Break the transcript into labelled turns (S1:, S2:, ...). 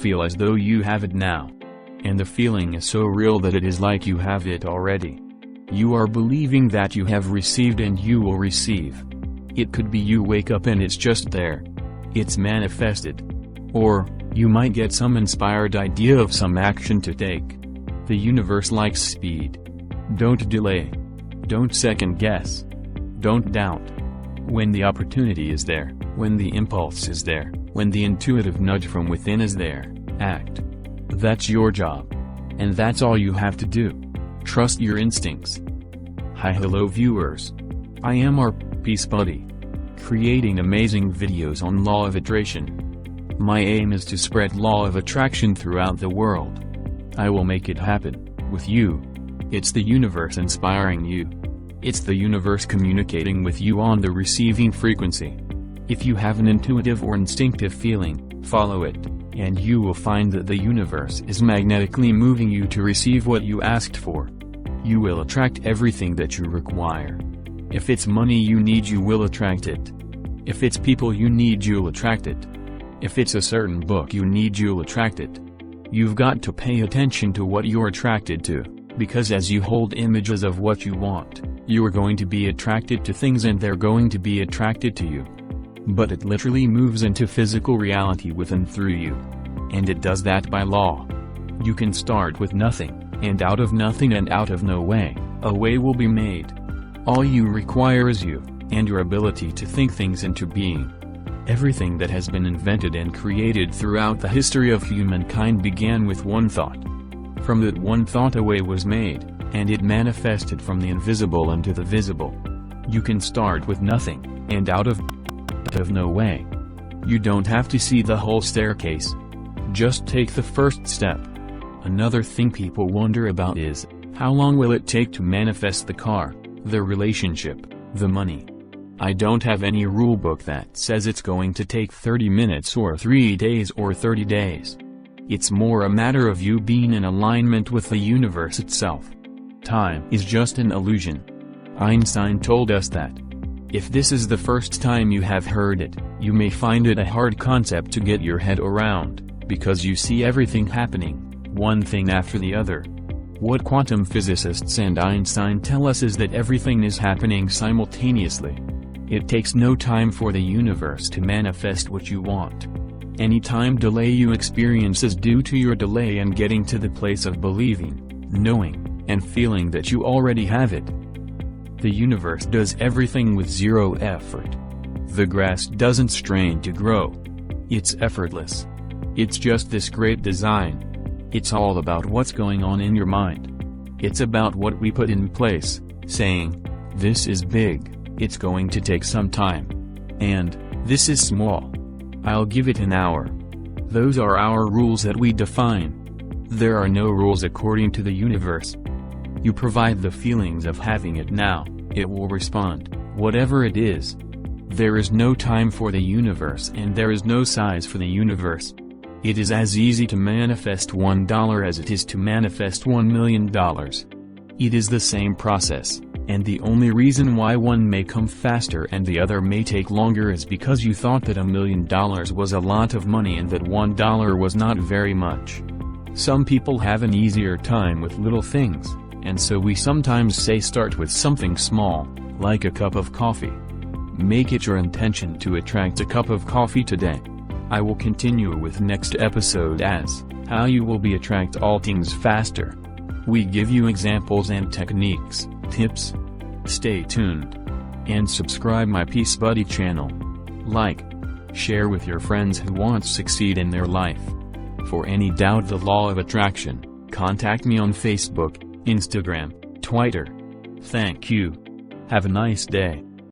S1: feel as though you have it now. And the feeling is so real that it is like you have it already. You are believing that you have received and you will receive. It could be you wake up and it's just there. It's manifested. Or, you might get some inspired idea of some action to take. The universe likes speed. Don't delay. Don't second guess. Don't doubt. When the opportunity is there, when the impulse is there, when the intuitive nudge from within is there, act. That's your job. And that's all you have to do. Trust your instincts. Hi, hello viewers. I am our Peace Buddy, creating amazing videos on law of attraction. My aim is to spread law of attraction throughout the world. I will make it happen, with you. It's the universe inspiring you. It's the universe communicating with you on the receiving frequency. If you have an intuitive or instinctive feeling, follow it, and you will find that the universe is magnetically moving you to receive what you asked for. You will attract everything that you require. If it's money you need, you will attract it. If it's people you need, you'll attract it. If it's a certain book you need, you'll attract it. You've got to pay attention to what you're attracted to, because as you hold images of what you want, you are going to be attracted to things and they're going to be attracted to you. But it literally moves into physical reality with and through you. And it does that by law. You can start with nothing, and out of nothing and out of no way, a way will be made. All you require is you, and your ability to think things into being. Everything that has been invented and created throughout the history of humankind began with one thought. From that one thought a way was made, and it manifested from the invisible into the visible. You can start with nothing, and out of no way. You don't have to see the whole staircase. Just take the first step. Another thing people wonder about is, how long will it take to manifest the car, the relationship, the money? I don't have any rulebook that says it's going to take 30 minutes or 3 days or 30 days. It's more a matter of you being in alignment with the universe itself. Time is just an illusion. Einstein told us that. If this is the first time you have heard it, you may find it a hard concept to get your head around, because you see everything happening, one thing after the other. What quantum physicists and Einstein tell us is that everything is happening simultaneously. It takes no time for the universe to manifest what you want. Any time delay you experience is due to your delay in getting to the place of believing, knowing, and feeling that you already have it. The universe does everything with zero effort. The grass doesn't strain to grow. It's effortless. It's just this great design. It's all about what's going on in your mind. It's about what we put in place, saying, this is big, it's going to take some time. And, this is small. I'll give it an hour. Those are our rules that we define. There are no rules according to the universe. You provide the feelings of having it now, it will respond, whatever it is. There is no time for the universe and there is no size for the universe. It is as easy to manifest $1 as it is to manifest $1 million. It is the same process, and the only reason why one may come faster and the other may take longer is because you thought that $1 million was a lot of money and that $1 was not very much. Some people have an easier time with little things, and so we sometimes say start with something small, like a cup of coffee. Make it your intention to attract a cup of coffee today. I will continue with next episode as, how you will be attract all things faster. We give you examples and techniques, tips. Stay tuned. And subscribe my Peace Buddy channel. Like. Share with your friends who want to succeed in their life. For any doubt the law of attraction, contact me on Facebook, Instagram, Twitter. Thank you. Have a nice day.